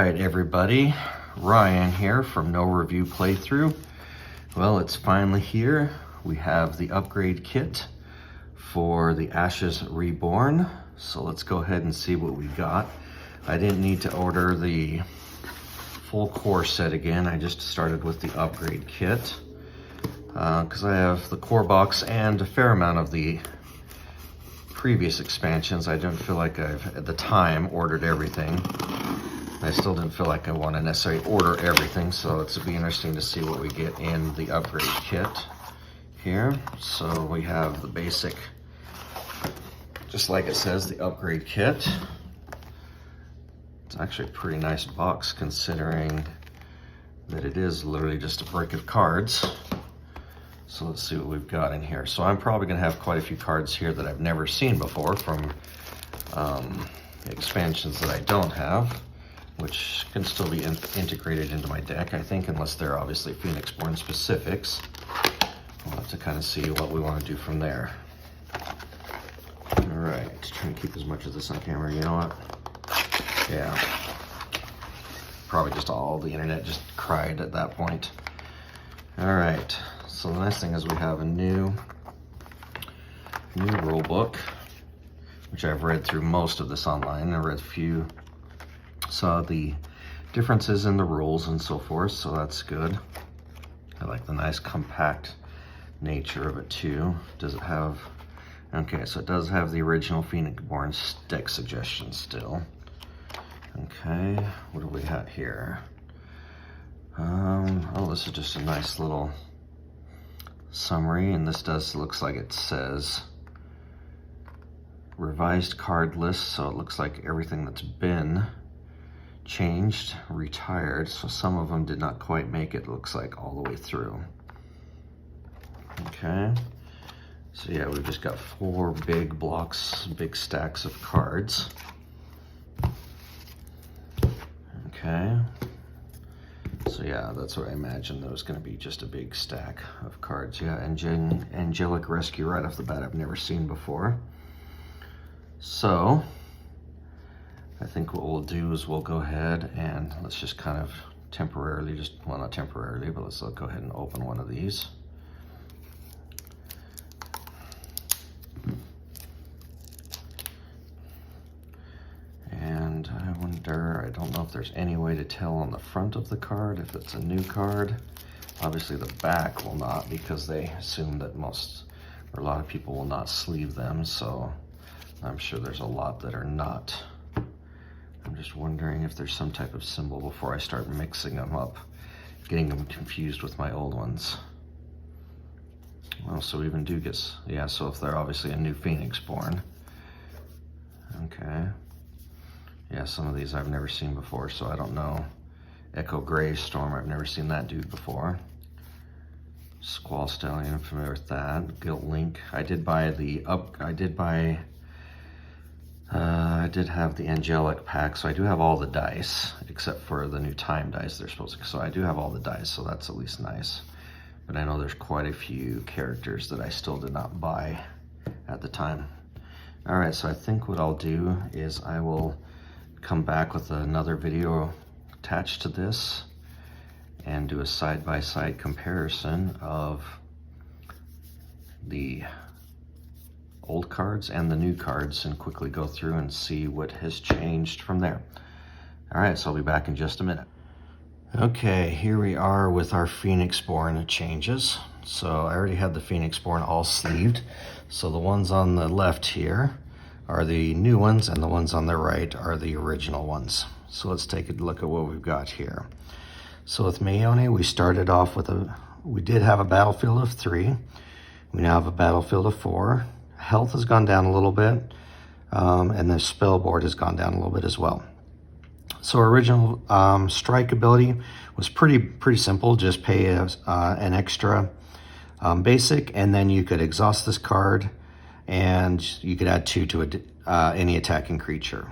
right, everybody, Ryan here from No Review Playthrough. Well, it's finally here. We have the upgrade kit for the Ashes Reborn. So let's go ahead and see what we got. I didn't need to order the full core set again. I just started with the upgrade kit because I have the core box and a fair amount of the previous expansions. I didn't feel like I've, at the time, ordered everything. I still didn't feel like I want to necessarily order everything, so it's be interesting to see what we get in the upgrade kit here. So we have the basic, just like it says, the upgrade kit. It's actually a pretty nice box considering that it is literally just a brick of cards. So let's see what we've got in here. So I'm probably gonna have quite a few cards here that I've never seen before from expansions that I don't have, which can still be integrated into my deck, I think, unless they're obviously Phoenixborn specifics. We'll have to kind of see what we want to do from there. All right, trying to keep as much of this on camera. You know what? Yeah. Probably just all the internet just cried at that point. All right, so the nice thing is we have a new rule book, which I've read through most of this online. I read a few, saw the differences in the rules and so forth, so that's good. I like the nice compact nature of it too. Does it have, okay, so it does have the original Phoenixborn deck suggestions still. Okay, what do we have here? Oh, this is just a nice little summary, and this looks like it says revised card list, so it looks like everything that's been changed, retired, so some of them did not quite make it, looks like, all the way through. Okay, so yeah, we've just got 4 big blocks, big stacks of cards. Okay, so yeah, that's what I imagined. There was going to be just a big stack of cards. Yeah, Angelic Rescue right off the bat, I've never seen before. So I think what we'll do is we'll go ahead and let's just kind of temporarily, well, not temporarily, but let's go ahead and open one of these. And I wonder, I don't know if there's any way to tell on the front of the card if it's a new card. Obviously the back will not, because they assume that most, or a lot of people will not sleeve them, so I'm sure there's a lot that are not. I'm just wondering if there's some type of symbol before I start mixing them up, getting them confused with my old ones. Well, so we even do get, yeah, so if they're obviously a new Phoenixborn. Okay. Yeah, some of these I've never seen before, so I don't know. Echo Gray Storm, I've never seen that dude before. Squall Stallion, I'm familiar with that. Guilt Link, I did buy the I did have the Angelic pack, so I do have all the dice, except for the new time dice they're supposed to, so I do have all the dice, so that's at least nice. But I know there's quite a few characters that I still did not buy at the time. All right, so I think what I'll do is I will come back with another video attached to this and do a side-by-side comparison of the old cards and the new cards and quickly go through and see what has changed from there. All right, so I'll be back in just a minute. Okay, here we are with our Phoenixborn changes. So I already had the Phoenixborn all sleeved. So the ones on the left here are the new ones, and the ones on the right are the original ones. So let's take a look at what we've got here. So with Mayone, we started off with we did have a battlefield of 3. We now have a battlefield of 4. Health has gone down a little bit, and the spell board has gone down a little bit as well. So original strike ability was pretty simple. Just pay an extra basic, and then you could exhaust this card, and you could add 2 to any attacking creature.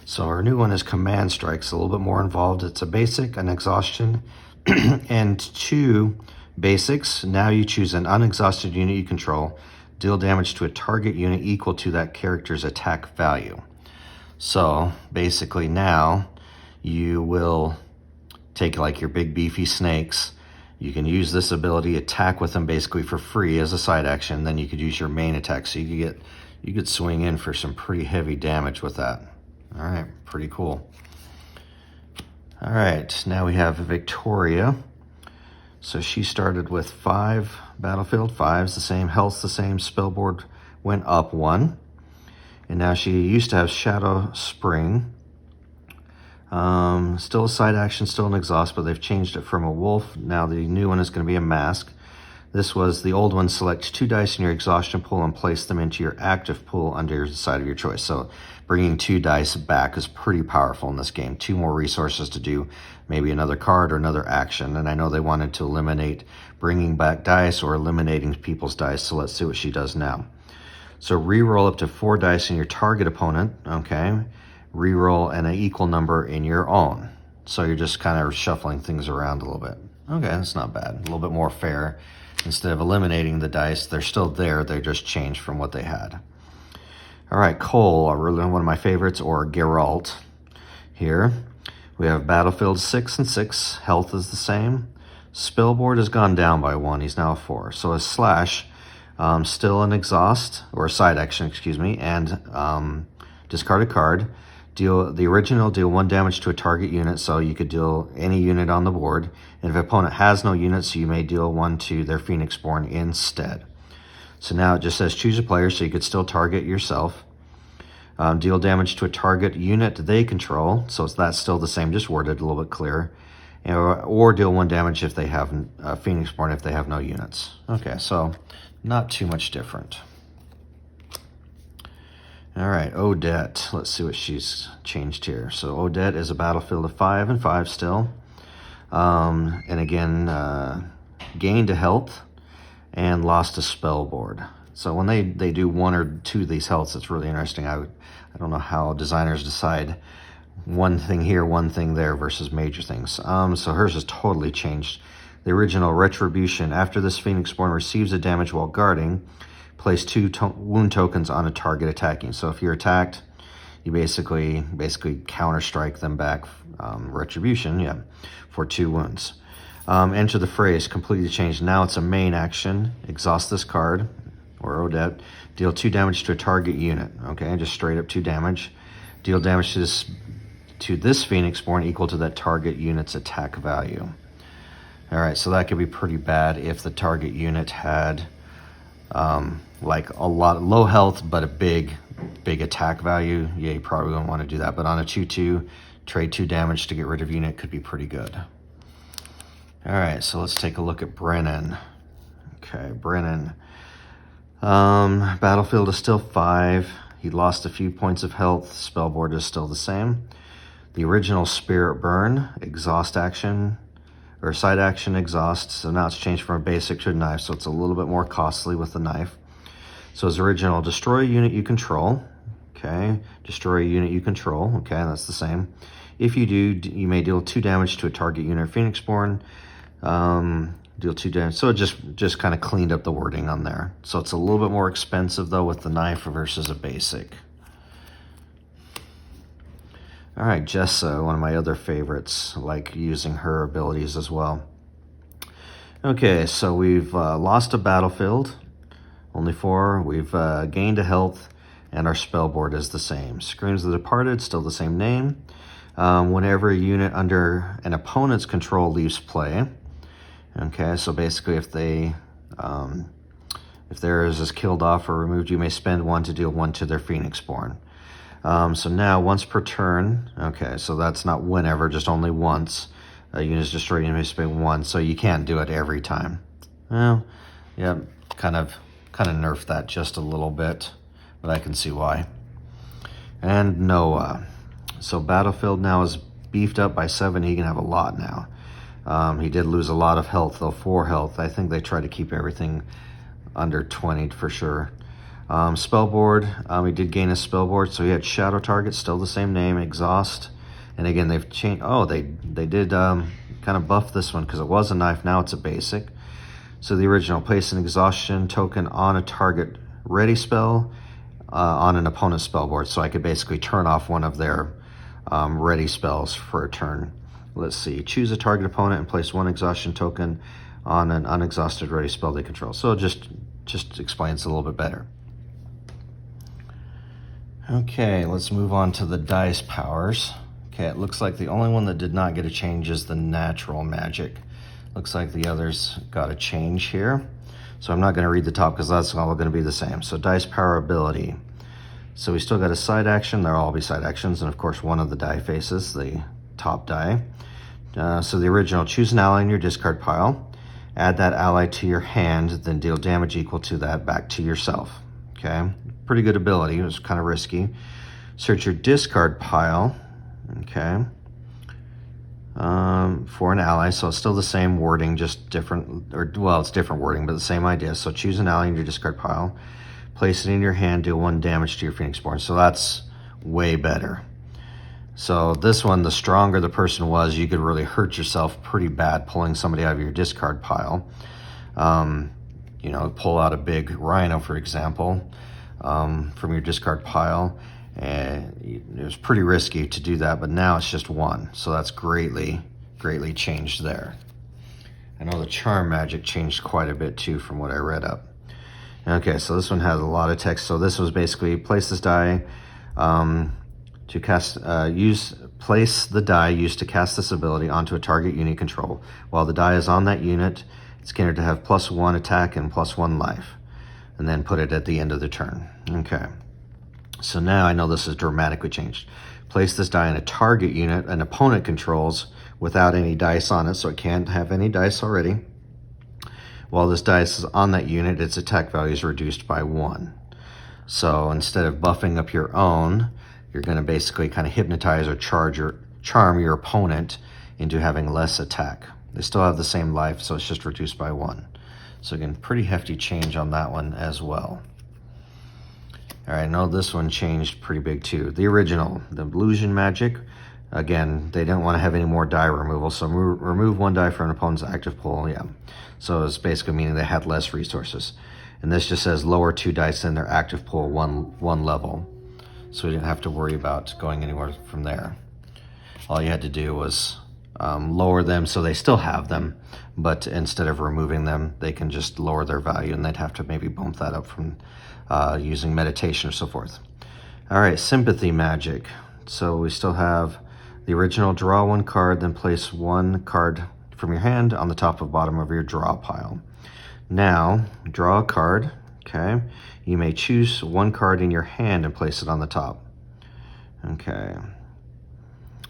So our new one is Command Strikes, a little bit more involved. It's a basic, an exhaustion, and 2 basics. Now you choose an unexhausted unit you control. Deal damage to a target unit equal to that character's attack value. So basically now you will take like your big beefy snakes. You can use this ability, attack with them basically for free as a side action. Then you could use your main attack, so you could swing in for some pretty heavy damage with that. All right, pretty cool. All right, now we have Victoria. So she started with 5 battlefield, 5's the same, health's the same, spellboard went up 1. And now she used to have Shadow Spring. Still a side action, still an exhaust, but they've changed it from a wolf. Now the new one is going to be a mask. This was the old one. Select 2 dice in your exhaustion pool and place them into your active pool under the side of your choice. So bringing 2 dice back is pretty powerful in this game. 2 more resources to do maybe another card or another action. And I know they wanted to eliminate bringing back dice or eliminating people's dice. So let's see what she does now. So re-roll up to 4 dice in your target opponent. Okay. Re-roll an equal number in your own. So you're just kind of shuffling things around a little bit. Okay, that's not bad. A little bit more fair. Instead of eliminating the dice, they're still there. They're just changed from what they had. All right, Cole, one of my favorites, or Geralt. Here we have Battlefield 6 and 6. Health is the same. Spellboard has gone down by 1. He's now 4. So his slash, still an exhaust, or a side action, excuse me, and discard a card. Deal 1 damage to a target unit, so you could deal any unit on the board. And if an opponent has no units, you may deal 1 to their Phoenixborn instead. So now it just says choose a player, so you could still target yourself. Deal damage to a target unit they control, so that's still the same, just worded a little bit clearer. Or deal 1 damage if they have Phoenixborn if they have no units. Okay, so not too much different. All right, Odette. Let's see what she's changed here. So Odette is a battlefield of 5 and 5 still. And again, gained a health and lost a spellboard. So when they do 1 or 2 of these healths, it's really interesting. I don't know how designers decide one thing here, one thing there versus major things. So hers has totally changed. The original Retribution. After this Phoenixborn receives a damage while guarding, place 2 wound tokens on a target attacking. So if you're attacked, you basically counter-strike them back, Retribution, yeah, for 2 wounds. Enter the phrase, completely changed. Now it's a main action. Exhaust this card, or Odette. Deal 2 damage to a target unit. Okay, just straight up 2 damage. Deal damage to this Phoenixborn equal to that target unit's attack value. All right, so that could be pretty bad if the target unit had like a lot of low health but a big attack value. Yeah, you probably wouldn't want to do that. But on a 2/2, trade 2 damage to get rid of unit could be pretty good. All right, so let's take a look at Brennan. Okay, Brennan. Battlefield is still 5. He lost a few points of health. Spellboard is still the same. The original Spirit Burn, exhaust action, or side action exhaust. So now it's changed from a basic to a knife, so it's a little bit more costly with the knife. So his original, destroy a unit you control. Okay, destroy a unit you control. Okay, that's the same. If you do, you may deal 2 damage to a target unit, Phoenixborn. Deal 2 damage. So it just kind of cleaned up the wording on there. So it's a little bit more expensive though with the knife versus a basic. All right, Jessa, one of my other favorites, like using her abilities as well. Okay, so we've lost a battlefield, only 4. We've gained a health, and our spellboard is the same. Screams of the Departed, still the same name. Whenever a unit under an opponent's control leaves play, okay, so basically if theirs is killed off or removed, you may spend 1 to deal 1 to their Phoenixborn. So now once per turn, okay, so that's not whenever, just only once. A unit is destroyed, you may spend 1, so you can't do it every time. Well, yeah, kind of nerfed that just a little bit, but I can see why. And Noah. So Battlefield now is beefed up by 7. He can have a lot now. He did lose a lot of health, though, 4 health. I think they try to keep everything under 20 for sure. Spellboard, he did gain a spellboard, so he had Shadow Target, still the same name, Exhaust. And again, they've changed, they did kind of buff this one because it was a knife, now it's a basic. So the original, place an exhaustion token on a target ready spell on an opponent's spellboard. So I could basically turn off one of their ready spells for a turn. Let's see, choose a target opponent and place 1 exhaustion token on an unexhausted ready spell they control. So it just explains a little bit better. Okay, let's move on to the dice powers. Okay, it looks like the only one that did not get a change is the natural magic. Looks like the others got a change here. So I'm not going to read the top because that's all going to be the same. So dice power ability. So we still got a side action. They'll all be side actions. And of course, one of the die faces, the top die. So the original, choose an ally in your discard pile. Add that ally to your hand, then deal damage equal to that back to yourself. Okay, pretty good ability. It was kind of risky. Search your discard pile. Okay. For an ally, so it's still the same wording, just different, or well, it's different wording, but the same idea. So choose an ally in your discard pile, place it in your hand, deal 1 damage to your Phoenixborn. So that's way better. So this one, the stronger the person was, you could really hurt yourself pretty bad pulling somebody out of your discard pile. You know, pull out a big rhino, for example, from your discard pile. And it was pretty risky to do that, but now it's just 1. So that's greatly changed there. I know the charm magic changed quite a bit too from what I read up. Okay, so this one has a lot of text. So this was basically place this die to cast, place the die used to cast this ability onto a target unit control. While the die is on that unit, it's considered to have +1 attack and +1 life. And then put it at the end of the turn. Okay. So now I know this is dramatically changed. Place this die in a target unit an opponent controls without any dice on it, so it can't have any dice already. While this dice is on that unit, its attack value is reduced by 1. So instead of buffing up your own, you're going to basically kind of hypnotize or charm your opponent into having less attack. They still have the same life, so it's just reduced by 1. So again, pretty hefty change on that one as well. All right, I know this one changed pretty big too. The original, the illusion magic, again, they didn't want to have any more die removal, so remove 1 die from an opponent's active pool, yeah. So it's basically meaning they had less resources. And this just says lower 2 dice in their active pool one level. So we didn't have to worry about going anywhere from there. All you had to do was lower them so they still have them, but instead of removing them, they can just lower their value, and they'd have to maybe bump that up from using meditation or so forth. All right, sympathy magic. So we still have the original, draw 1 card, then place 1 card from your hand on the top and bottom of your draw pile. Now, draw a card, okay? You may choose 1 card in your hand and place it on the top. Okay.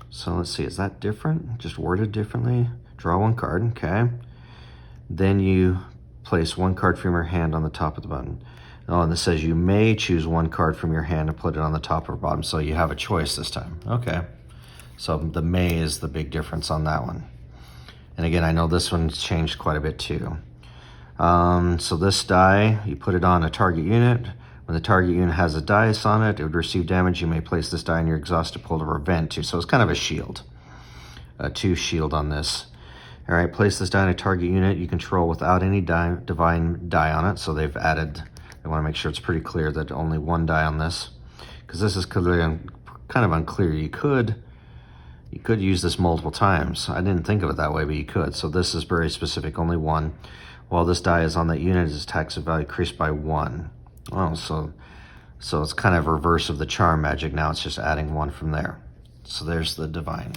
So let's see, is that different? Just worded differently? Draw 1 card, okay. Then you place 1 card from your hand on the top of the button. Oh, and this says you may choose 1 card from your hand and put it on the top or bottom, so you have a choice this time. Okay. So the may is the big difference on that one. And again, I know this one's changed quite a bit too. So this die, you put it on a target unit. When the target unit has a dice on it, it would receive damage. You may place this die in your exhausted pool to prevent 2. So it's kind of a shield. A 2 shield on this. All right, place this die in a target unit you control without any divine die on it. So they've added, I want to make sure it's pretty clear that only 1 die on this, because this is clearly kind of unclear. You could use this multiple times. I didn't think of it that way, but you could. So this is very specific, only 1. While this die is on that unit, its attack value increased by 1. Oh, so it's kind of reverse of the charm magic. Now it's just adding 1 from there. So there's the divine.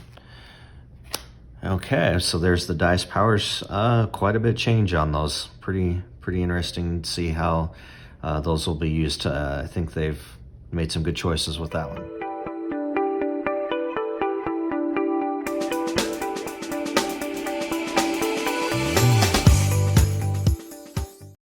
Okay, so there's the dice powers. Quite a bit change on those. Pretty interesting to see how those will be used. I think they've made some good choices with that one.